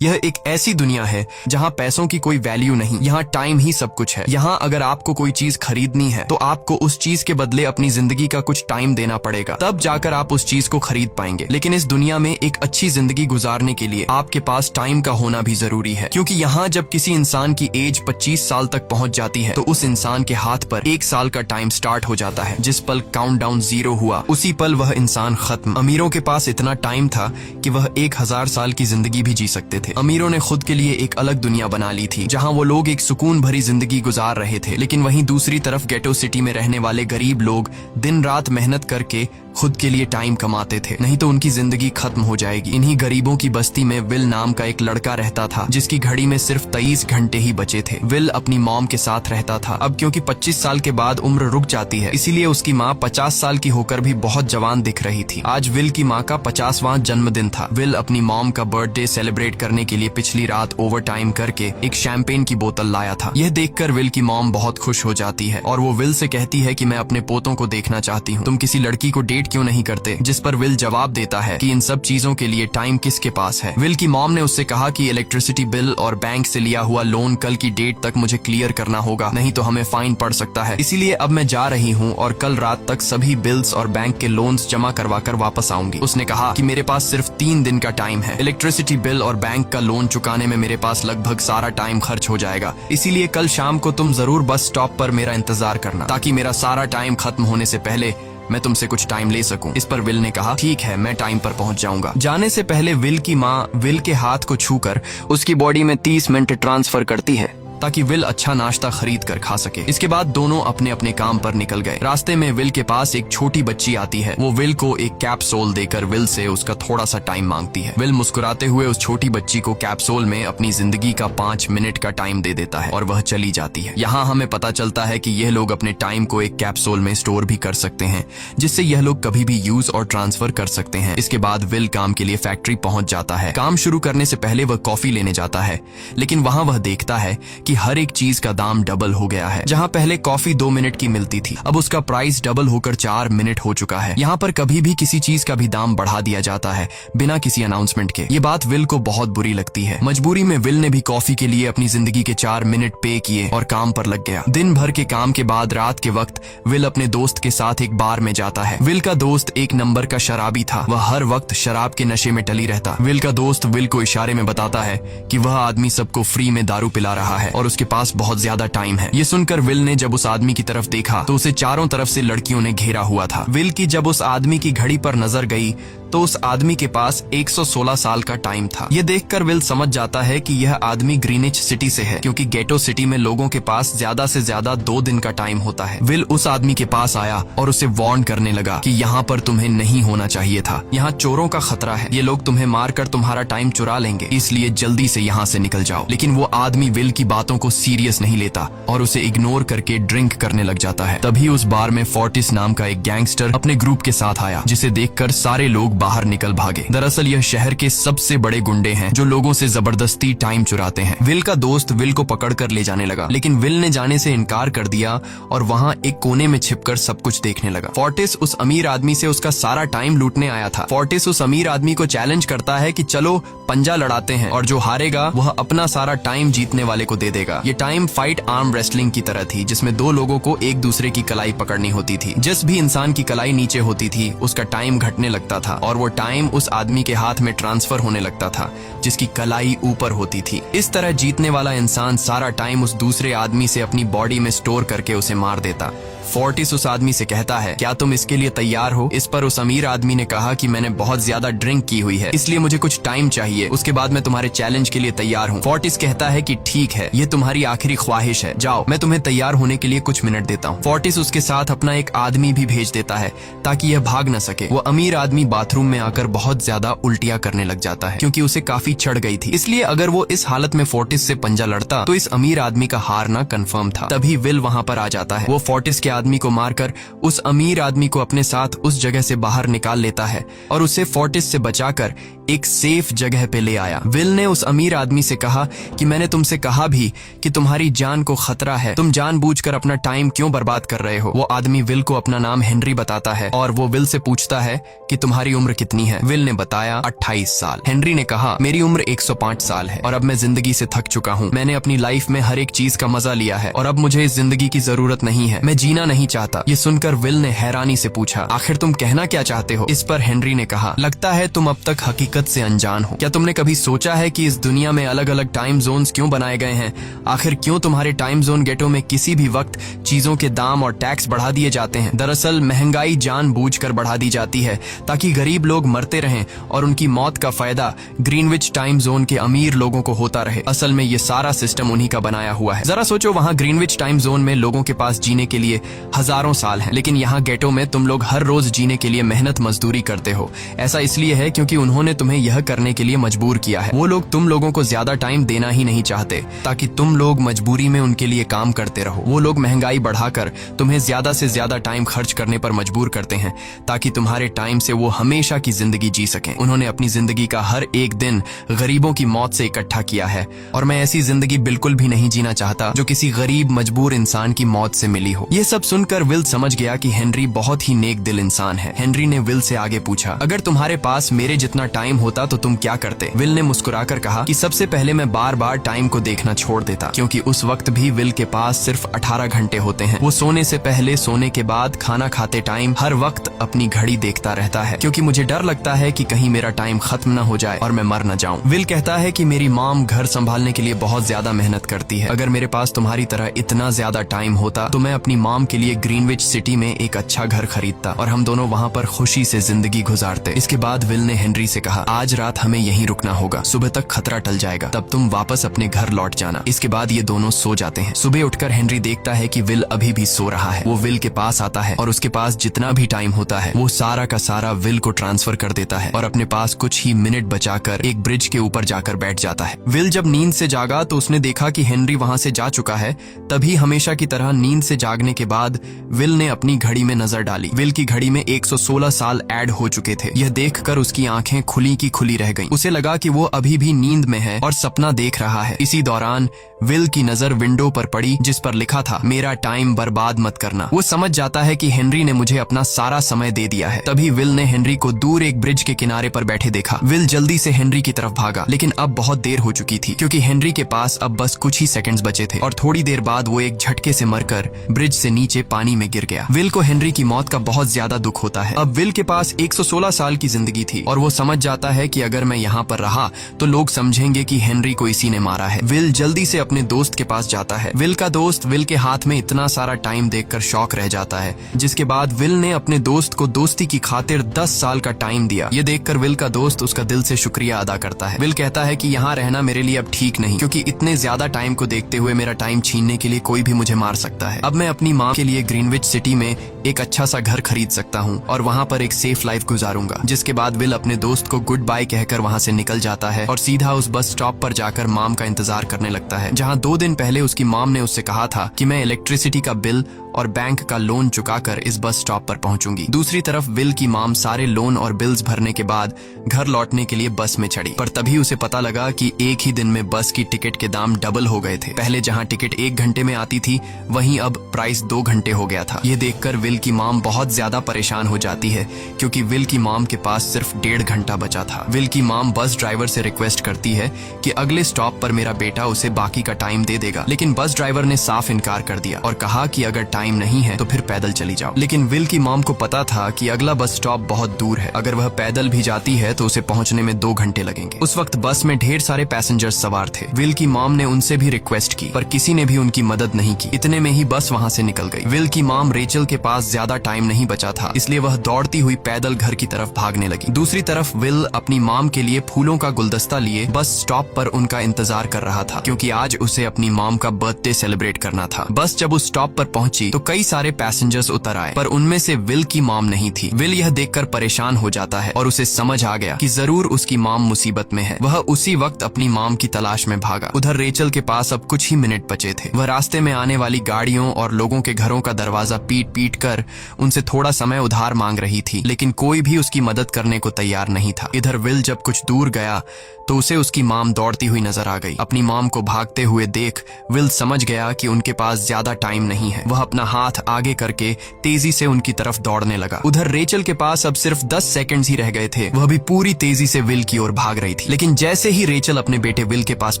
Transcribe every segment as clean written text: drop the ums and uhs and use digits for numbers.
यह एक ऐसी दुनिया है जहाँ पैसों की कोई वैल्यू नहीं, यहाँ टाइम ही सब कुछ है। यहाँ अगर आपको कोई चीज खरीदनी है तो आपको उस चीज के बदले अपनी जिंदगी का कुछ टाइम देना पड़ेगा, तब जाकर आप उस चीज को खरीद पाएंगे। लेकिन इस दुनिया में एक अच्छी जिंदगी गुजारने के लिए आपके पास टाइम का होना भी जरूरी है, क्योंकि यहाँ जब किसी इंसान की एज 25 साल तक पहुँच जाती है तो उस इंसान के हाथ पर 1 साल का टाइम स्टार्ट हो जाता है। जिस पल काउंटडाउन 0 हुआ उसी पल वह इंसान खत्म। अमीरों के पास इतना टाइम था कि वह 1000 साल की जिंदगी भी जी सकते थे। अमीरों ने खुद के लिए एक अलग दुनिया बना ली थी जहां वो लोग एक सुकून भरी जिंदगी गुजार रहे थे, लेकिन वहीं दूसरी तरफ गेटो सिटी में रहने वाले गरीब लोग दिन रात मेहनत करके खुद के लिए टाइम कमाते थे, नहीं तो उनकी जिंदगी खत्म हो जाएगी। इन्हीं गरीबों की बस्ती में विल नाम का एक लड़का रहता था जिसकी घड़ी में सिर्फ 23 घंटे ही बचे थे। विल अपनी मॉम के साथ रहता था। अब क्योंकि 25 साल के बाद उम्र रुक जाती है, इसीलिए उसकी माँ 50 साल की होकर भी बहुत जवान दिख रही थी। आज विल की माँ का 50वां जन्मदिन था। विल अपनी मॉम का बर्थडे सेलिब्रेट करने के लिए पिछली रात ओवर टाइम करके एक शैंपेन की बोतल लाया था। यह देखकर विल की मॉम बहुत खुश हो जाती है और वो विल से कहती है कि मैं अपने पोतों को देखना चाहती हूँ, तुम किसी लड़की को डेट क्यों नहीं करते? जिस पर विल जवाब देता है कि इन सब चीजों के लिए टाइम किसके पास है। विल की मॉम ने उससे कहा कि इलेक्ट्रिसिटी बिल और बैंक से लिया हुआ लोन कल की डेट तक मुझे क्लियर करना होगा, नहीं तो हमें फाइन पड़ सकता है। इसीलिए अब मैं जा रही हूँ और कल रात तक सभी बिल्स और बैंक के लोन्स जमा करवा कर वापस आऊंगी। उसने कहा कि मेरे पास सिर्फ 3 दिन का टाइम है। इलेक्ट्रिसिटी बिल और बैंक का लोन चुकाने में मेरे पास लगभग सारा टाइम खर्च हो जाएगा, इसीलिए कल शाम को तुम जरूर बस स्टॉप पर मेरा इंतजार करना, ताकि मेरा सारा टाइम खत्म होने से पहले मैं तुमसे कुछ टाइम ले सकूं। इस पर विल ने कहा ठीक है, मैं टाइम पर पहुंच जाऊंगा। जाने से पहले विल की माँ विल के हाथ को छूकर उसकी बॉडी में 30 मिनट ट्रांसफर करती है ताकि विल अच्छा नाश्ता खरीद कर खा सके। इसके बाद दोनों अपने अपने काम पर निकल गए। रास्ते में विल के पास एक छोटी बच्ची आती है। वो विल को एक कैप्सूल देकर विल से उसका थोड़ा सा टाइम मांगती है। विल मुस्कुराते हुए उस छोटी बच्ची को कैप्सूल में अपनी जिंदगी का 5 मिनट का टाइम दे देता है और वह चली जाती है। यहाँ हमें पता चलता है कि यह लोग अपने टाइम को एक कैप्सूल में स्टोर भी कर सकते हैं, जिससे यह लोग कभी भी यूज और ट्रांसफर कर सकते हैं। इसके बाद विल काम के लिए फैक्ट्री पहुंच जाता है। काम शुरू करने से पहले वह कॉफी लेने जाता है, लेकिन वहाँ वह देखता है कि हर एक चीज का दाम डबल हो गया है। जहां पहले कॉफी 2 मिनट की मिलती थी, अब उसका प्राइस डबल होकर 4 मिनट हो चुका है। यहाँ पर कभी भी किसी चीज का भी दाम बढ़ा दिया जाता है बिना किसी अनाउंसमेंट के। ये बात विल को बहुत बुरी लगती है। मजबूरी में विल ने भी कॉफी के लिए अपनी जिंदगी के 4 मिनट पे किए और काम पर लग गया। दिन भर के काम के बाद रात के वक्त विल अपने दोस्त के साथ एक बार में जाता है। विल का दोस्त एक नंबर का शराबी था। वह हर वक्त शराब के नशे में टली रहता। विल का दोस्त विल को इशारे में बताता है कि वह आदमी सबको फ्री में दारू पिला रहा है और उसके पास बहुत ज्यादा टाइम है। ये सुनकर विल ने जब उस आदमी की तरफ देखा तो उसे चारों तरफ से लड़कियों ने घेरा हुआ था। विल की जब उस आदमी की घड़ी पर नजर गई तो उस आदमी के पास 116 साल का टाइम था। ये देखकर विल समझ जाता है कि यह आदमी ग्रीनिच सिटी से है, क्योंकि गेटो सिटी में लोगों के पास ज्यादा से ज्यादा 2 दिन का टाइम होता है। विल उस आदमी के पास आया और उसे वार्न करने लगा कि यहाँ पर तुम्हें नहीं होना चाहिए था। यहाँ चोरों का खतरा है, ये लोग तुम्हें मारकर तुम्हारा टाइम चुरा लेंगे, इसलिए जल्दी से यहाँ से निकल जाओ। लेकिन वो आदमी विल की बातों को सीरियस नहीं लेता और उसे इग्नोर करके ड्रिंक करने लग जाता है। तभी उस बार में फोर्टिस नाम का एक गैंगस्टर अपने ग्रुप के साथ आया, जिसे देखकर सारे लोग बाहर निकल भागे। दरअसल यह शहर के सबसे बड़े गुंडे हैं जो लोगों से जबरदस्ती टाइम चुराते हैं। विल का दोस्त विल को पकड़कर ले जाने लगा, लेकिन विल ने जाने से इनकार कर दिया और वहाँ एक कोने में छिपकर सब कुछ देखने लगा। फोर्टिस उस अमीर आदमी से उसका सारा टाइम लूटने आया था। फोर्टिस उस अमीर आदमी को चैलेंज करता है कि चलो पंजा लड़ाते हैं और जो हारेगा वह अपना सारा टाइम जीतने वाले को दे देगा। ये टाइम फाइट आर्म रेसलिंग की तरह थी, जिसमें 2 लोगों को एक दूसरे की कलाई पकड़नी होती थी। जिस भी इंसान की कलाई नीचे होती थी उसका टाइम घटने लगता था और वो टाइम उस आदमी के हाथ में ट्रांसफर होने लगता था जिसकी कलाई ऊपर होती थी। इस तरह जीतने वाला इंसान सारा टाइम उस दूसरे आदमी से अपनी बॉडी में स्टोर करके उसे मार देता। फोर्टिस उस आदमी से कहता है, क्या तुम इसके लिए तैयार हो? इस पर उस अमीर आदमी ने कहा कि मैंने बहुत ज्यादा ड्रिंक की हुई है, इसलिए मुझे कुछ टाइम चाहिए, उसके बाद मैं तुम्हारे चैलेंज के लिए तैयार हूँ। फोर्टिस कहता है कि ठीक है, ये तुम्हारी आखिरी ख्वाहिश है, जाओ, मैं तुम्हें तैयार होने के लिए कुछ मिनट देता हूँ। फोर्टिस उसके साथ अपना एक आदमी भी भेज देता है ताकि यह भाग न सके। वो अमीर आदमी बाथरूम में आकर बहुत ज्यादा उल्टियां करने लग जाता है, क्योंकि उसे काफी चढ़ गई थी। इसलिए अगर वो इस हालत में फोर्टिस से पंजा लड़ता तो इस अमीर आदमी का हारना कंफर्म था। तभी विल वहाँ पर आ जाता है। वो फोर्टिस के आदमी को मारकर उस अमीर आदमी को अपने साथ उस जगह से बाहर निकाल लेता है और उसे फोर्टिस से बचाकर एक सेफ जगह पे ले आया। विल ने उस अमीर आदमी से कहा कि मैंने तुमसे कहा भी कि तुम्हारी जान को खतरा है, तुम जानबूझकर अपना टाइम क्यों बर्बाद कर रहे हो। वो आदमी विल को अपना नाम हेनरी बताता है और वो विल से पूछता है कि तुम्हारी उम्र कितनी है। विल ने बताया 28 साल। हेनरी ने कहा मेरी उम्र 105 साल है और अब मैं जिंदगी से थक चुका हूँ। मैंने अपनी लाइफ में हर एक चीज का मजा लिया है और अब मुझे इस जिंदगी की जरूरत नहीं है, मैं जीना नहीं चाहता। ये सुनकर विल ने हैरानी से पूछा आखिर तुम कहना क्या चाहते हो। इस पर हेनरी ने कहा लगता है तुम अब तक हकीकत से अनजान हो। क्या तुमने कभी सोचा है कि इस दुनिया में अलग अलग टाइम जोन्स क्यों बनाए गए हैं? आखिर क्यों तुम्हारे टाइम जोन गेटो में किसी भी वक्त चीजों के दाम और टैक्स बढ़ा दिए जाते हैं? दरअसल महंगाई जानबूझकर बढ़ा दी जाती है ताकि गरीब लोग मरते रहें और उनकी मौत का फायदा ग्रीनविच टाइम जोन के अमीर लोगों को होता रहे। असल में ये सारा सिस्टम उन्हीं का बनाया हुआ है। जरा सोचो, वहाँ ग्रीनविच टाइम जोन में लोगों के पास जीने के लिए हजारों साल हैं, लेकिन यहाँ गेटो में तुम लोग हर रोज जीने के लिए मेहनत मजदूरी करते हो। ऐसा इसलिए है क्योंकि उन्होंने तुम्हें यह करने के लिए मजबूर किया है। वो लोग तुम लोगों को ज्यादा टाइम देना ही नहीं चाहते ताकि तुम लोग मजबूरी में उनके लिए काम करते रहो। वो लोग महंगाई बढ़ाकर तुम्हें ज्यादा से ज्यादा टाइम खर्च करने पर मजबूर करते हैं ताकि तुम्हारे टाइम से वो हमेशा की जिंदगी जी सकें। उन्होंने अपनी जिंदगी का हर एक दिन गरीबों की मौत से इकट्ठा किया है और मैं ऐसी जिंदगी बिल्कुल भी नहीं जीना चाहता जो किसी गरीब मजबूर इंसान की मौत से मिली हो। ये सब सुनकर विल समझ गया कि हेनरी बहुत ही नेक दिल इंसान है। हेनरी ने विल से आगे पूछा अगर तुम्हारे पास मेरे जितना टाइम होता तो तुम क्या करते? विल ने मुस्कुराकर कहा कि सबसे पहले मैं बार बार टाइम को देखना छोड़ देता, क्योंकि उस वक्त भी विल के पास सिर्फ 18 घंटे होते हैं। वो सोने से पहले, सोने के बाद, खाना खाते टाइम हर वक्त अपनी घड़ी देखता रहता है क्योंकि मुझे डर लगता है कि कहीं मेरा टाइम खत्म न हो जाए और मैं मर न जाऊं। विल कहता है कि मेरी मॉम घर संभालने के लिए बहुत ज्यादा मेहनत करती है। अगर मेरे पास तुम्हारी तरह इतना ज्यादा टाइम होता तो मैं अपनी मॉम के लिए ग्रीनविच सिटी में एक अच्छा घर खरीदता और हम दोनों वहाँ पर खुशी से जिंदगी गुजारते। इसके बाद विल ने हेनरी से कहा आज रात हमें यहीं रुकना होगा, सुबह तक खतरा टल जाएगा, तब तुम वापस अपने घर लौट जाना। इसके बाद ये दोनों सो जाते हैं। सुबह उठकर हेनरी देखता है कि विल अभी भी सो रहा है। वो विल के पास आता है और उसके पास जितना भी टाइम होता है वो सारा का सारा विल को ट्रांसफर कर देता है और अपने पास कुछ ही मिनट बचाकर एक ब्रिज के ऊपर जाकर बैठ जाता है। विल जब नींद से जागा तो उसने देखा कि हेनरी वहां से जा चुका है। तभी हमेशा की तरह नींद से जागने के बाद विल ने अपनी घड़ी में नजर डाली। विल की घड़ी में 116 साल ऐड हो चुके थे। यह देखकर उसकी आंखें खुली की खुली रह गईं। उसे लगा कि वो अभी भी नींद में है और सपना देख रहा है। इसी दौरान विल की नजर विंडो पर पड़ी जिस पर लिखा था मेरा टाइम बर्बाद मत करना। वो समझ जाता है कि हेनरी ने मुझे अपना सारा समय दे दिया है। तभी विल ने हेनरी को दूर एक ब्रिज के किनारे पर बैठे देखा। विल जल्दी से हेनरी की तरफ भागा, लेकिन अब बहुत देर हो चुकी थी क्योंकि हेनरी के पास अब बस कुछ ही सेकंड्स बचे थे और थोड़ी देर बाद वो एक झटके से मरकर ब्रिज से नीचे पानी में गिर गया। विल को हेनरी की मौत का बहुत ज्यादा दुख होता है। अब विल के पास 116 साल की जिंदगी थी और वो समझ जाता है कि अगर मैं यहाँ पर रहा तो लोग समझेंगे कि हेनरी को इसी ने मारा है। विल जल्दी से अपने दोस्त के पास जाता है। विल का दोस्त विल के हाथ में इतना सारा टाइम देखकर शॉक रह जाता है, जिसके बाद विल ने अपने दोस्त को दोस्ती की खातिर 10 साल का टाइम दिया। ये देखकर विल का दोस्त उसका दिल से शुक्रिया अदा करता है। विल कहता है कि यहाँ रहना मेरे लिए अब ठीक नहीं, क्योंकि इतने ज्यादा टाइम को देखते हुए मेरा टाइम छीनने के लिए कोई भी मुझे मार सकता है। अब मैं अपनी माँ के लिए ग्रीनविच सिटी में एक अच्छा सा घर खरीद सकता हूँ और वहाँ पर एक सेफ लाइफ गुजारूंगा। जिसके बाद विल अपने दोस्त को गुड बाय कहकर वहाँ से निकल जाता है और सीधा उस बस स्टॉप पर जाकर मॉम का इंतजार करने लगता है, जहाँ 2 दिन पहले उसकी मॉम ने उससे कहा था कि मैं इलेक्ट्रिसिटी का बिल और बैंक का लोन चुकाकर इस बस स्टॉप पर पहुंचूंगी। दूसरी तरफ विल की मॉम सारे लोन और बिल्स भरने के बाद घर लौटने के लिए बस में चढ़ी, पर तभी उसे पता लगा कि एक ही दिन में बस की टिकट के दाम डबल हो गए थे। पहले जहां टिकट 1 घंटे में आती थी वहीं अब प्राइस 2 घंटे हो गया था। ये देखकर विल की मॉम बहुत ज्यादा परेशान हो जाती है क्योंकि विल की मॉम के पास सिर्फ 1.5 घंटा बचा था। विल की मॉम बस ड्राइवर से रिक्वेस्ट करती है कि अगले स्टॉप पर मेरा बेटा उसे बाकी का टाइम दे देगा, लेकिन बस ड्राइवर ने साफ इनकार कर दिया और कहा कि अगर टाइम नहीं है तो फिर पैदल चली जाओ। लेकिन विल की मॉम को पता था कि अगला बस स्टॉप बहुत दूर है, अगर वह पैदल भी जाती है तो उसे पहुंचने में 2 घंटे लगेंगे। उस वक्त बस में ढेर सारे पैसेंजर्स सवार थे। विल की मॉम ने उनसे भी रिक्वेस्ट की पर किसी ने भी उनकी मदद नहीं की। इतने में ही बस वहां से निकल गई। विल की मॉम रेचल के पास ज्यादा टाइम नहीं बचा था, इसलिए वह दौड़ती हुई पैदल घर की तरफ भागने लगी। दूसरी तरफ विल अपनी मॉम के लिए फूलों का गुलदस्ता लिए बस स्टॉप पर उनका इंतजार कर रहा था, क्योंकि आज उसे अपनी मॉम का बर्थडे सेलिब्रेट करना था। बस जब उस स्टॉप पर पहुंची तो कई सारे पैसेंजर्स उतर आए, पर उनमें से विल की मॉम नहीं थी। विल यह देखकर परेशान हो जाता है और उसे समझ आ गया कि जरूर उसकी मॉम मुसीबत में है। वह उसी वक्त अपनी मॉम की तलाश में भागा। उधर रेचल के पास अब कुछ ही मिनट बचे थे। वह रास्ते में आने वाली गाड़ियों और लोगों के घरों का दरवाजा पीट पीट कर उनसे थोड़ा समय उधार मांग रही थी, लेकिन कोई भी उसकी मदद करने को तैयार नहीं था। इधर विल जब कुछ दूर गया तो उसे उसकी मॉम दौड़ती हुई नजर आ गई। अपनी मॉम को भागते हुए देख विल समझ गया कि उनके पास ज्यादा टाइम नहीं है। वह अपना हाथ आगे करके तेजी से उनकी तरफ दौड़ने लगा। उधर रेचल के पास अब सिर्फ 10 सेकंड्स ही रह गए थे। वह भी पूरी तेजी से विल की ओर भाग रही थी, लेकिन जैसे ही रेचल अपने बेटे विल के पास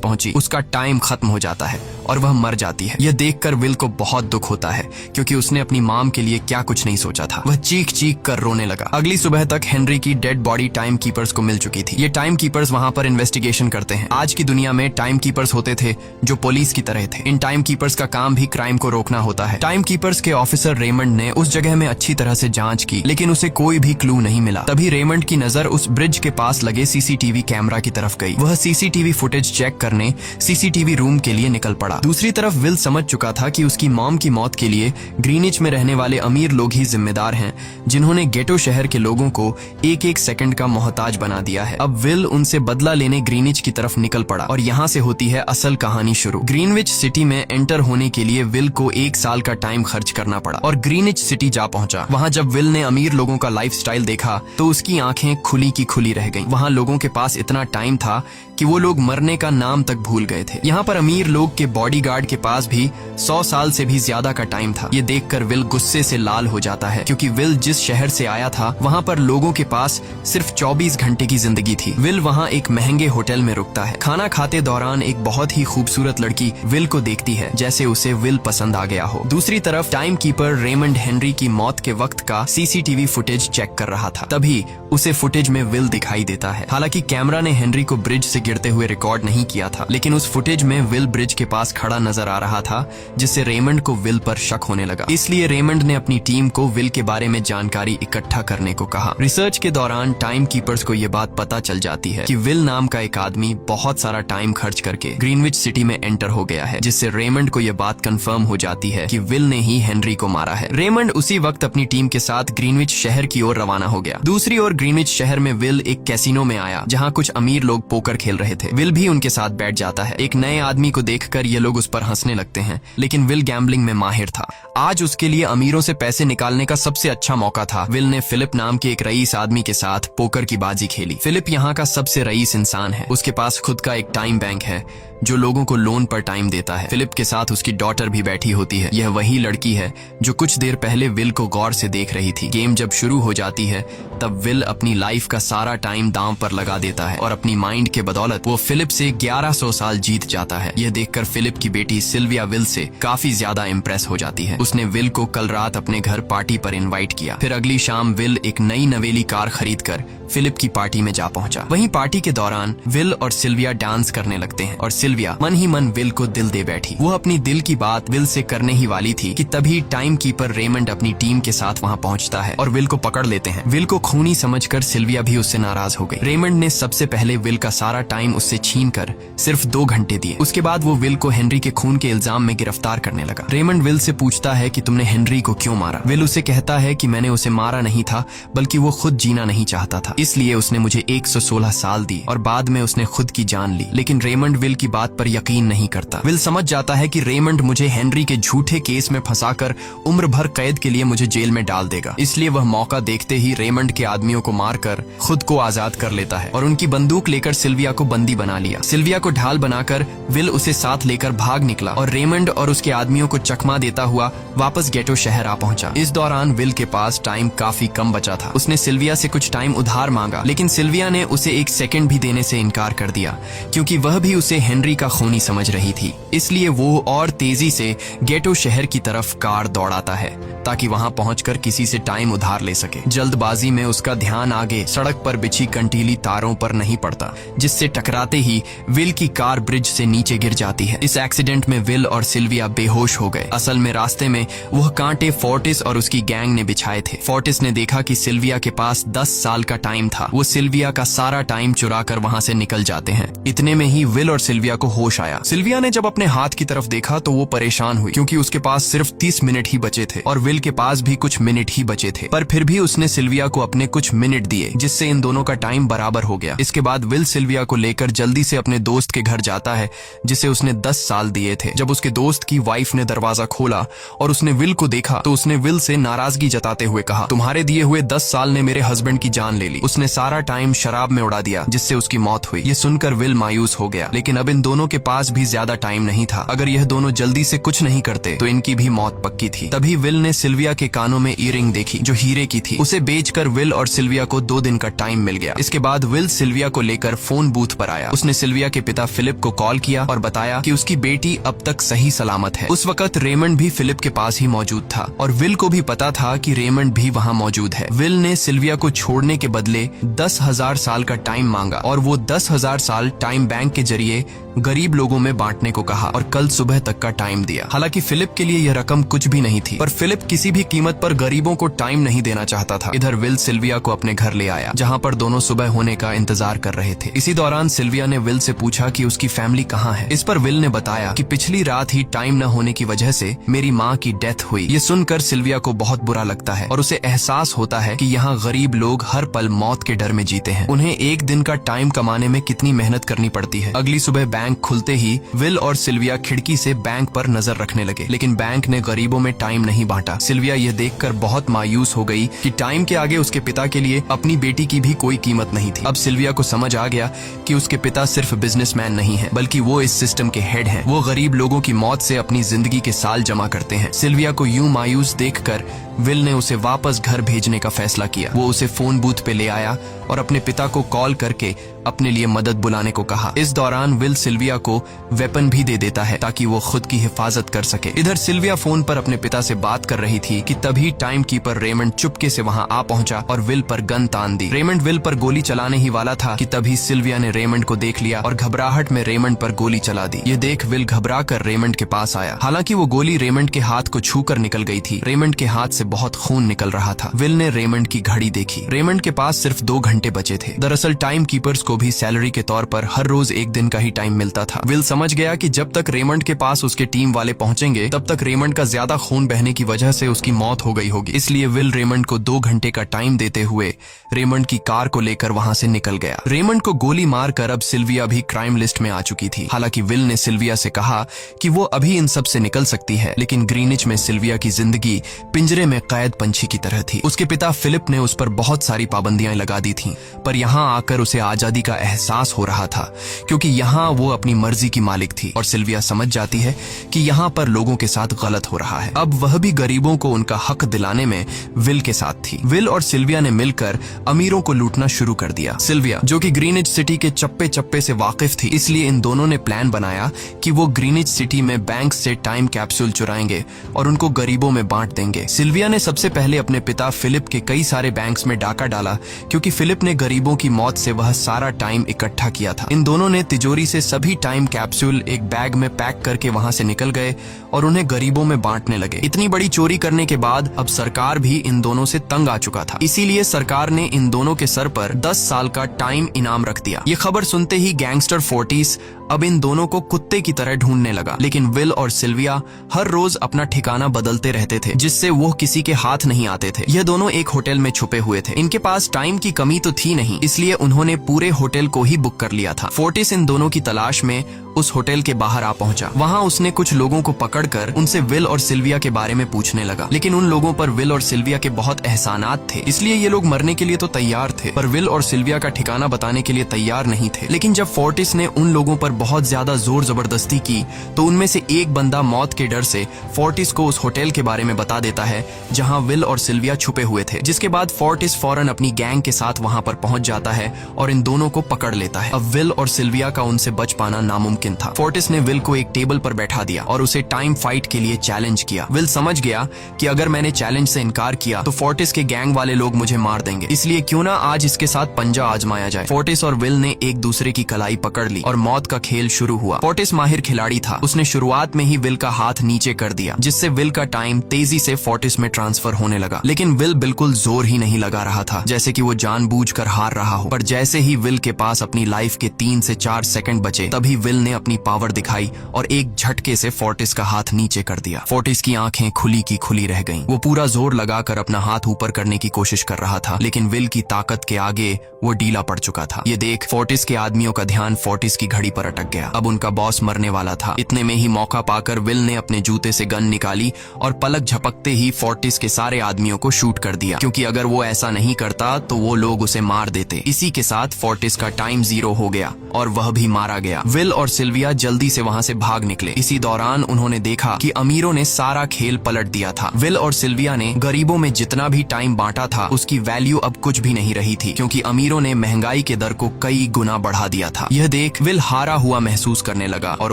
पहुंची, उसका टाइम खत्म हो जाता है और वह मर जाती है। यह देखकर विल को बहुत दुख होता है, क्योंकि उसने अपनी मॉम के लिए क्या कुछ नहीं सोचा था। वह चीख चीख कर रोने लगा। अगली सुबह तक हेनरी की डेड बॉडी टाइम कीपर्स को मिल चुकी थी। ये टाइम कीपर्स वहां पर इन्वेस्टिगेशन करते हैं। आज की दुनिया में टाइम कीपर्स होते थे जो पुलिस की तरह थे। इन टाइम कीपर्स का काम भी क्राइम को रोकना होता है। टाइम कीपर्स के ऑफिसर रेमंड ने उस जगह में अच्छी तरह से जांच की, लेकिन उसे कोई भी क्लू नहीं मिला। तभी रेमंड की नजर उस ब्रिज के पास लगे सीसीटीवी कैमरा की तरफ गई। वह सीसीटीवी फुटेज चेक करने सीसीटीवी रूम के लिए निकल पड़ा। दूसरी तरफ विल समझ चुका था कि उसकी मॉम की मौत के लिए ग्रीनिच में रहने वाले अमीर लोग ही जिम्मेदार हैं, जिन्होंने गेटो शहर के लोगों को एक एक सेकंड का मोहताज बना दिया है। अब विल उनसे बदला लेने ग्रीनिच की तरफ निकल पड़ा और यहाँ से होती है असल कहानी शुरू। ग्रीनविच सिटी में एंटर होने के लिए विल को 1 साल का टाइम खर्च करना पड़ा और ग्रीनिच सिटी जा पहुंचा। वहाँ जब विल ने अमीर लोगों का लाइफस्टाइल देखा तो उसकी आंखें खुली की खुली रह गईं। वहाँ लोगों के पास इतना टाइम था कि वो लोग मरने का नाम तक भूल गए थे। यहाँ पर अमीर लोग के बॉडीगार्ड के पास भी 100 साल से भी ज्यादा का टाइम था। ये देखकर विल गुस्से से लाल हो जाता है, क्योंकि विल जिस शहर से आया था वहाँ पर लोगों के पास सिर्फ 24 घंटे की जिंदगी थी। विल वहाँ एक महंगे होटल में रुकता है। खाना खाते दौरान एक बहुत ही खूबसूरत लड़की विल को देखती है, जैसे उसे विल पसंद आ गया हो। दूसरी तरफ टाइम कीपर रेमंड हेनरी की मौत के वक्त का सीसीटीवी फुटेज चेक कर रहा था। तभी उसे फुटेज में विल दिखाई देता है। हालांकि कैमरा ने हेनरी को ब्रिज से गिरते हुए रिकॉर्ड नहीं किया था, लेकिन उस फुटेज में विल ब्रिज के पास खड़ा नजर आ रहा था, जिससे रेमंड को विल पर शक होने लगा। इसलिए रेमंड ने अपनी टीम को विल के बारे में जानकारी इकट्ठा करने को कहा। रिसर्च के दौरान टाइम कीपर्स को यह बात पता चल जाती है कि विल नाम का एक आदमी बहुत सारा टाइम खर्च करके ग्रीनविच सिटी में एंटर हो गया है, जिससे रेमंड को यह बात कंफर्म हो जाती है कि विल ने ही हेनरी को मारा है। रेमंड उसी वक्त अपनी टीम के साथ ग्रीनविच शहर की ओर रवाना हो गया। दूसरी ओर ग्रीनविच शहर में विल एक कैसीनो में आया, जहाँ कुछ अमीर लोग पोकर खेल रहे थे। विल भी उनके साथ बैठ जाता है। एक नए आदमी को देखकर ये लोग उस पर हंसने लगते हैं, लेकिन विल गैम्बलिंग में माहिर था। आज उसके लिए अमीरों से पैसे निकालने का सबसे अच्छा मौका था। विल ने फिलिप नाम के एक रईस आदमी के साथ पोकर की बाजी खेली। फिलिप यहाँ का सबसे रईस इंसान है। उसके पास खुद का एक टाइम बैंक है जो लोगों को लोन पर टाइम देता है। फिलिप के साथ उसकी डॉटर भी बैठी होती है। यह वही लड़की है जो कुछ देर पहले विल को गौर से देख रही थी। गेम जब शुरू हो जाती है तब विल अपनी लाइफ का सारा टाइम दांव पर लगा देता है और अपनी माइंड के बदौलत वो फिलिप से 1100 साल जीत जाता है। यह देखकर फिलिप की बेटी सिल्विया विल से काफी ज्यादा इम्प्रेस हो जाती है। उसने विल को कल रात अपने घर पार्टी पर इनवाइट किया। फिर अगली शाम विल एक नई नवेली कार खरीदकर फिलिप की पार्टी में जा पहुंचा। वहीं पार्टी के दौरान विल और सिल्विया डांस करने लगते हैं और सिल्विया मन ही मन विल को दिल दे बैठी। वो अपनी दिल की बात विल से करने ही वाली थी कि तभी टाइम कीपर रेमंड अपनी टीम के साथ वहां पहुंचता है और विल को पकड़ लेते हैं। विल को खूनी समझकर सिल्विया भी उससे नाराज हो गई। रेमंड ने सबसे पहले विल का सारा टाइम उससे छीनकर सिर्फ 2 घंटे दिए। उसके बाद वो विल को हेनरी के खून के इल्जाम में गिरफ्तार करने लगा। रेमंड विल से पूछता है कि तुमने हेनरी को क्यों मारा। विल उसे कहता है कि मैंने उसे मारा नहीं था, बल्कि वो खुद जीना नहीं चाहता था, इसलिए उसने मुझे 116 साल दी और बाद में उसने खुद की जान ली। लेकिन रेमंड विल की बात पर यकीन नहीं करता। विल समझ जाता है कि रेमंड मुझे हेनरी के झूठे केस में फंसाकर उम्र भर कैद के लिए मुझे जेल में डाल देगा। इसलिए वह मौका देखते ही रेमंड के आदमियों को मारकर खुद को आजाद कर लेता है और उनकी बंदूक लेकर सिल्विया को बंदी बना लिया। सिल्विया को ढाल बनाकर विल उसे साथ लेकर भाग निकला और रेमंड और उसके आदमियों को चकमा देता हुआ वापस गेटो शहर आ पहुंचा। इस दौरान विल के पास टाइम काफी कम बचा था। उसने सिल्विया से कुछ टाइम उधार मांगा, लेकिन सिल्विया ने उसे 1 सेकंड भी देने से इनकार कर दिया, क्योंकि वह भी उसे हेनरी का खूनी समझ रही थी। इसलिए वो और तेजी से गेटो शहर की तरफ कार दौड़ाता है ताकि वहां पहुंचकर किसी से टाइम उधार ले सके। जल्दबाजी में उसका ध्यान आगे सड़क पर बिछी कंटीली तारों पर नहीं पड़ता, जिससे टकराते ही विल की कार ब्रिज से नीचे गिर जाती है। इस एक्सीडेंट में विल और सिल्विया बेहोश हो गए। असल में रास्ते में वह कांटे फोर्टिस और उसकी गैंग ने बिछाए थे। फोर्टिस ने देखा कि सिल्विया के पास 10 साल का टाइम था। वो सिल्विया का सारा टाइम चुरा कर वहां से निकल जाते हैं। इतने में ही विल और सिल्विया को होश आया। सिल्विया ने जब अपने हाथ की तरफ देखा तो वो परेशान हुई, क्योंकि उसके पास सिर्फ सिर्फ 30 मिनट ही बचे थे और विल के पास भी कुछ मिनट ही बचे थे, पर फिर भी उसने सिल्विया को अपने कुछ मिनट दिए, जिससे इन दोनों का टाइम बराबर हो गया। इसके बाद विल सिल्विया को लेकर जल्दी से अपने दोस्त के घर जाता है जिसे उसने 10 साल दिए थे। जब उसके दोस्त की वाइफ ने दरवाजा खोला और उसने विल को देखा तो उसने विल से नाराजगी जताते हुए कहा, तुम्हारे दिए हुए 10 साल ने मेरे हस्बैंड की जान ले ली। उसने सारा टाइम शराब में उड़ा दिया जिससे उसकी मौत हुई। ये सुनकर विल मायूस हो गया, लेकिन अब इन दोनों के पास भी ज्यादा टाइम नहीं था। अगर यह दोनों जल्दी से कुछ नहीं करते तो इनकी भी मौत पक्की थी। तभी विल ने सिल्विया के कानों में ईयरिंग देखी जो हीरे की थी। उसे बेचकर विल और सिल्विया को 2 दिन का टाइम मिल गया। इसके बाद विल सिल्विया को लेकर फोन बूथ पर आया। उसने सिल्विया के पिता फिलिप को कॉल किया और बताया कि उसकी बेटी अब तक सही सलामत है। उस वक्त रेमंड भी फिलिप के पास ही मौजूद था और विल को भी पता था कि रेमंड भी वहाँ मौजूद है। विल ने सिल्विया को छोड़ने के बदले 10,000 साल का टाइम मांगा और वो 10,000 साल टाइम बैंक के जरिए गरीब लोगों में बांटने को कहा और कल सुबह तक का टाइम दिया। हालांकि फिलिप के लिए यह रकम कुछ भी नहीं थी, पर फिलिप किसी भी कीमत पर गरीबों को टाइम नहीं देना चाहता था। इधर विल सिल्विया को अपने घर ले आया जहां पर दोनों सुबह होने का इंतजार कर रहे थे। इसी दौरान सिल्विया ने विल से पूछा कि उसकी फैमिली कहाँ है। इस पर विल ने बताया कि पिछली रात ही टाइम न होने की वजह से मेरी माँ की डेथ हुई। ये सुनकर सिल्विया को बहुत बुरा लगता है और उसे एहसास होता है कि यहाँ गरीब लोग हर पल मौत के डर में जीते हैं। उन्हें एक दिन का टाइम कमाने में कितनी मेहनत करनी पड़ती है। अगली सुबह बैंक खुलते ही विल और सिल्विया खिड़की से बैंक पर नजर रखने लगे, लेकिन बैंक ने गरीबों में टाइम नहीं बांटा। सिल्विया यह देखकर बहुत मायूस हो गई कि टाइम के आगे उसके पिता के लिए अपनी बेटी की भी कोई कीमत नहीं थी। अब सिल्विया को समझ आ गया कि उसके पिता सिर्फ बिजनेसमैन नहीं है, बल्कि वो इस सिस्टम के हेड हैं। वो गरीब लोगों की मौत से अपनी जिंदगी के साल जमा करते हैं। सिल्विया को यूं मायूस देखकर विल ने उसे वापस घर भेजने का फैसला किया। वो उसे फोन बूथ पे ले आया और अपने पिता को कॉल करके अपने लिए मदद बुलाने को कहा। इस दौरान विल सिल्विया को वेपन भी दे देता है ताकि वो खुद की हिफाजत कर सके। इधर सिल्विया फोन पर अपने पिता से बात कर रही थी कि तभी टाइम कीपर रेमंड चुपके से वहां आ पहुंचा और विल पर गन तान दी। रेमंड विल पर गोली चलाने ही वाला था कि तभी सिल्विया ने रेमंड को देख लिया और घबराहट में रेमंड पर गोली चला दी। ये देख विल घबरा कर रेमंड के पास आया। हालांकि वो गोली रेमंड के हाथ को छू कर निकल गई थी। रेमंड के हाथ से बहुत खून निकल रहा था। विल ने रेमंड की घड़ी देखी। रेमंड के पास सिर्फ 2 घंटे बचे थे। दरअसल टाइम कीपर्स को भी सैलरी के तौर पर हर रोज 1 दिन का ही टाइम मिलता था। विल समझ गया कि जब तक रेमंड के पास उसके टीम वाले पहुंचेंगे तब तक रेमंड का ज्यादा खून बहने की वजह से उसकी मौत हो गई होगी। इसलिए विल रेमंड को 2 घंटे का टाइम देते हुए रेमंड की कार को लेकर वहां से निकल गया। रेमंड को गोली मारकर अब सिल्विया भी क्राइम लिस्ट में आ चुकी थी। हालांकि विल ने सिल्विया से कहा कि वो अभी इन सब से निकल सकती है, लेकिन ग्रीनिच में सिल्विया की जिंदगी पिंजरे में कैद पंछी की तरह थी। उसके पिता फिलिप ने उस पर बहुत सारी पाबंदियां लगा दी थीं, पर यहाँ आकर उसे आजादी का एहसास हो रहा था क्योंकि यहाँ वो अपनी मर्जी की मालिक थी और सिल्विया समझ जाती है कि यहाँ पर लोगों के साथ गलत हो रहा है। अब वह भी गरीबों को उनका हक दिलाने में विल के साथ थी। विल और सिल्विया ने मिलकर अमीरों को लूटना शुरू कर दिया। सिल्विया जो कि ग्रीनिच सिटी के चप्पे चप्पे से वाकिफ थी, इसलिए इन दोनों ने प्लान बनाया कि वो ग्रीनिच सिटी में बैंक से टाइम कैप्सूल चुराएंगे और उनको गरीबों में बांट देंगे। सिल्विया ने सबसे पहले अपने पिता फिलिप के कई सारे बैंक्स में डाका डाला क्योंकि फिलिप ने गरीबों की मौत से वह सारा टाइम इकट्ठा किया था। इन दोनों ने तिजोरी से सभी टाइम कैप्सूल एक बैग में पैक करके वहां से निकल गए और उन्हें गरीबों में बांटने लगे। इतनी बड़ी चोरी करने के बाद अब सरकार भी इन दोनों से तंग आ चुका था, इसीलिए सरकार ने इन दोनों के सर पर 10 साल का टाइम इनाम रख दिया। ये खबर सुनते ही गैंगस्टर फोर्टिस अब इन दोनों को कुत्ते की तरह ढूंढने लगा, लेकिन विल और सिल्विया हर रोज अपना ठिकाना बदलते रहते थे जिससे वो किसी के हाथ नहीं आते थे। यह दोनों एक होटल में छुपे हुए थे। इनके पास टाइम की कमी तो थी नहीं, इसलिए उन्होंने पूरे होटल को ही बुक कर लिया था। फोर्टिस इन दोनों की तलाश में उस होटल के बाहर आ पहुंचा। वहां उसने कुछ लोगों को पकड़कर उनसे विल और सिल्विया के बारे में पूछने लगा, लेकिन उन लोगों पर विल और सिल्विया के बहुत एहसानात थे, इसलिए ये लोग मरने के लिए तो तैयार थे, पर विल और सिल्विया का ठिकाना बताने के लिए तैयार नहीं थे। लेकिन जब फोर्टिस ने उन लोगों पर बहुत ज्यादा जोर जबरदस्ती की तो उनमें से एक बंदा मौत के डर से फोर्टिस को उस होटल के बारे में बता देता है जहां विल और सिल्विया छुपे हुए थे, जिसके बाद फोर्टिस फौरन अपनी गैंग के साथ वहां पर पहुंच जाता है और इन दोनों को पकड़ लेता है। अब विल और सिल्विया का उनसे बच पाना नामुमकिन था। फोर्टिस ने विल को एक टेबल पर बैठा दिया और उसे टाइम फाइट के लिए चैलेंज किया। विल समझ गया कि अगर मैंने चैलेंज से इनकार किया तो फोर्टिस के गैंग वाले लोग मुझे मार देंगे, इसलिए क्यों ना आज इसके साथ पंजा आजमाया जाए। फोर्टिस और विल ने एक दूसरे की कलाई पकड़ ली और मौत का खेल शुरू हुआ। फोर्टिस माहिर खिलाड़ी था। उसने शुरुआत में ही विल का हाथ नीचे कर दिया, जिससे विल का टाइम तेजी से फोर्टिस में ट्रांसफर होने लगा। लेकिन विल बिल्कुल जोर ही नहीं लगा रहा था, जैसे कि वो जानबूझकर हार रहा हो। पर जैसे ही विल के पास अपनी लाइफ के 3 से 4 सेकंड बचे, तभी विल ने अपनी पावर दिखाई और एक झटके से फोर्टिस का हाथ नीचे कर दिया। फोर्टिस की आंखें खुली की खुली रह गईं। वो पूरा जोर लगाकर अपना हाथ ऊपर करने की कोशिश कर रहा था, लेकिन विल की ताकत के आगे वो ढीला पड़ चुका था। ये देख फोर्टिस के आदमियों का ध्यान फोर्टिस की घड़ी पर अटक गया। अब उनका बॉस मरने वाला था। इतने में ही मौका पाकर विल ने अपने जूते से गन निकाली और पलक झपकते ही फोर्टिस के सारे आदमियों को शूट कर दिया, क्योंकि अगर वो ऐसा नहीं करता तो वो लोग उसे मार देते। इसी के साथ फोर्टिस का टाइम 0 हो गया और वह भी मारा गया। विल और सिल्विया जल्दी से वहां से भाग निकले। इसी दौरान उन्होंने देखा कि अमीरों ने सारा खेल पलट दिया था। विल और सिल्विया ने गरीबों में जितना भी टाइम बांटा था, उसकी वैल्यू अब कुछ भी नहीं रही थी, क्योंकि अमीरों ने महंगाई के दर को कई गुना बढ़ा दिया था। यह देख विल हारा हुआ महसूस करने लगा और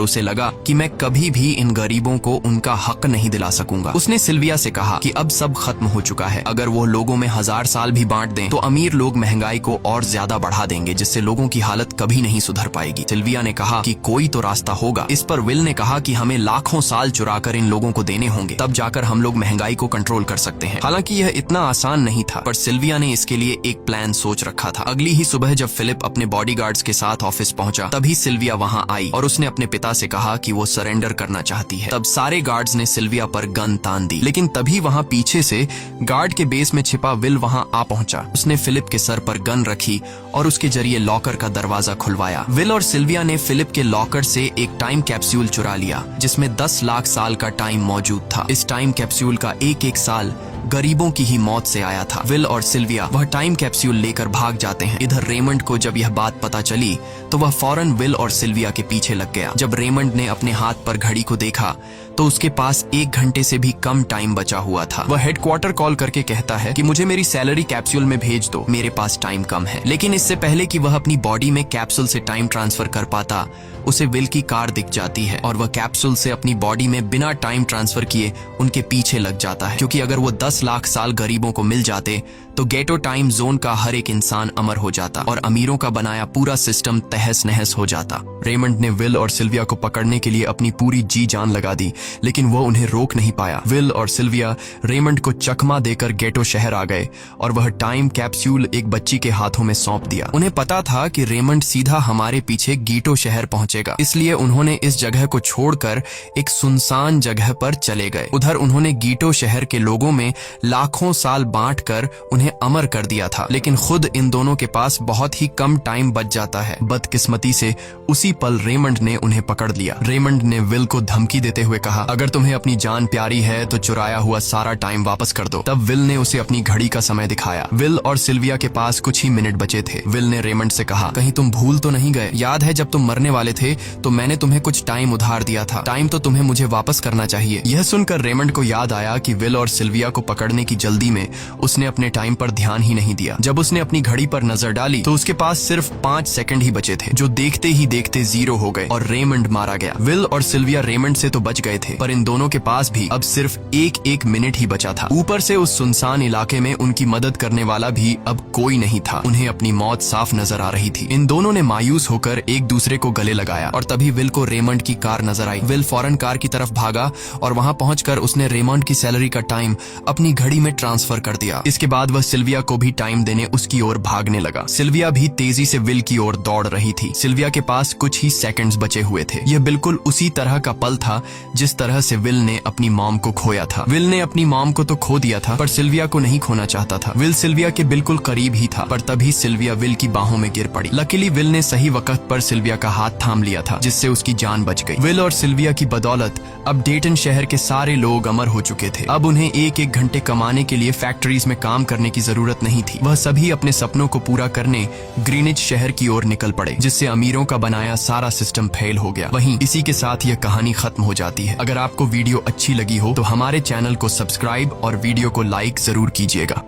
उसे लगा कि मैं कभी भी इन गरीबों को उनका हक नहीं दिला सकूंगा। उसने सिल्विया से कहा कि अब सब खत्म हो चुका है। अगर वो लोगों में 1000 साल भी बांट दें तो अमीर लोग महंगाई को और ज्यादा बढ़ा देंगे, जिससे लोगों की हालत कभी नहीं सुधर पाएगी। सिल्विया ने कहा कि कोई तो रास्ता होगा। इस पर विल ने कहा कि हमें लाखों साल चुराकर इन लोगों को देने होंगे, तब जाकर हम लोग महंगाई को कंट्रोल कर सकते हैं। हालांकि यह इतना आसान नहीं था, पर सिल्विया ने इसके लिए एक प्लान सोच रखा था। अगली ही सुबह जब फिलिप अपने बॉडीगार्ड्स के साथ ऑफिस पहुंचा, तभी सिल्विया वहां आई और उसने अपने पिता से कहा कि वो सरेंडर करना चाहती है। तब सारे गार्ड्स ने सिल्विया पर गन तान दी, लेकिन तभी वहां पीछे से गार्ड के बेस में छिपा विल वहां आ पहुंचा। उसने फिलिप के सर पर गन रखी और उसके जरिए लॉकर का दरवाजा खुलवाया। विल और सिल्विया ने फिलिप के लॉकर से एक टाइम कैप्सूल चुरा लिया, जिसमें 10 लाख साल का टाइम मौजूद था। इस टाइम कैप्सूल का एक साल गरीबों की ही मौत से आया था। विल और सिल्विया वह टाइम कैप्सूल लेकर भाग जाते हैं। इधर रेमंड को जब यह बात पता चली तो वह फौरन विल और सिल्विया के पीछे लग गया। जब रेमंड ने अपने हाथ पर घड़ी को देखा तो उसके पास 1 घंटे से भी कम टाइम बचा हुआ था। वह हेडक्वार्टर कॉल करके कहता है कि मुझे मेरी सैलरी कैप्सूल में भेज दो, मेरे पास टाइम कम है। लेकिन इससे पहले कि वह अपनी बॉडी में कैप्सूल से टाइम ट्रांसफर कर पाता, उसे विल की कार दिख जाती है और वह कैप्सूल से अपनी बॉडी में बिना टाइम ट्रांसफर किए उनके पीछे लग जाता है, क्योंकि अगर वो 10 लाख साल गरीबों को मिल जाते तो गेटो टाइम जोन का हर एक इंसान अमर हो जाता और अमीरों का बनाया पूरा सिस्टम तहस नहस हो जाता। रेमंड ने विल और सिल्विया को पकड़ने के लिए अपनी पूरी जी जान लगा दी, लेकिन वो उन्हें रोक नहीं पाया। विल और सिल्विया रेमंड को चकमा देकर गेटो शहर आ गए और वह टाइम कैप्सूल एक बच्ची के हाथों में सौंप दिया। उन्हें पता था कि रेमंड सीधा हमारे पीछे गीटो शहर पहुंचेगा, इसलिए उन्होंने इस जगह को छोड़कर एक सुनसान जगह पर चले गए। उधर उन्होंने गीटो शहर के लोगों में लाखों साल बांटकर उन्हें अमर कर दिया था, लेकिन खुद इन दोनों के पास बहुत ही कम टाइम बच जाता है। बदकिस्मती से उसी पल रेमंड ने उन्हें पकड़ लिया। रेमंड ने विल को धमकी देते हुए कहा, अगर तुम्हें अपनी जान प्यारी है तो चुराया हुआ सारा टाइम वापस कर दो। तब विल ने उसे अपनी घड़ी का समय दिखाया। विल और सिल्विया के पास कुछ ही मिनट बचे थे। विल ने रेमंड से कहा, कहीं तुम भूल तो नहीं गए? याद है जब तुम मरने वाले थे तो मैंने तुम्हें कुछ टाइम उधार दिया था। टाइम तो तुम्हें मुझे वापस करना चाहिए। यह सुनकर रेमंड को याद आया कि विल और सिल्विया को पकड़ने की जल्दी में उसने अपने टाइम पर ध्यान ही नहीं दिया। जब उसने अपनी घड़ी पर नजर डाली तो उसके पास सिर्फ 5 सेकंड ही बचे थे, जो देखते ही देखते 0 हो गए और रेमंड मारा गया। विल और सिल्विया रेमंड से तो बच गए थे, पर इन दोनों के पास भी अब सिर्फ एक मिनट ही बचा था। ऊपर से उस सुनसान इलाके में उनकी मदद करने वाला भी अब कोई नहीं था। उन्हें अपनी मौत साफ नजर आ रही थी। इन दोनों ने मायूस होकर एक दूसरे को गले लगाया और तभी विल को रेमंड की कार नजर आई। विल फौरन कार की तरफ भागा और वहां पहुंचकर उसने रेमंड की सैलरी का टाइम अपनी घड़ी में ट्रांसफर कर दिया। इसके बाद वह सिल्विया को भी टाइम देने उसकी ओर भागने लगा। सिल्विया भी तेजी से विल की ओर दौड़ रही थी। सिल्विया के पास कुछ ही सेकंड्स बचे हुए थे। यह बिल्कुल उसी तरह का पल था जिस तरह से विल ने अपनी मॉम को खोया था। विल ने अपनी मॉम को तो खो दिया था, पर सिल्विया को नहीं खोना चाहता था। विल सिल्विया के बिल्कुल करीब ही था, पर तभी सिल्विया विल की बाहों में गिर पड़ी। लकीली विल ने सही वक्त पर सिल्विया का हाथ थाम लिया था, जिससे उसकी जान बच गई। विल और सिल्विया की बदौलत अब डेटन शहर के सारे लोग अमर हो चुके थे। अब उन्हें एक घंटे कमाने के लिए फैक्ट्रीज में काम करने की जरूरत नहीं थी। वह सभी अपने सपनों को पूरा करने ग्रीनिच शहर की ओर निकल पड़े, जिससे अमीरों का बनाया सारा सिस्टम फेल हो गया। वहीं इसी के साथ यह कहानी खत्म हो जाती है। अगर आपको वीडियो अच्छी लगी हो तो हमारे चैनल को सब्सक्राइब और वीडियो को लाइक जरूर कीजिएगा।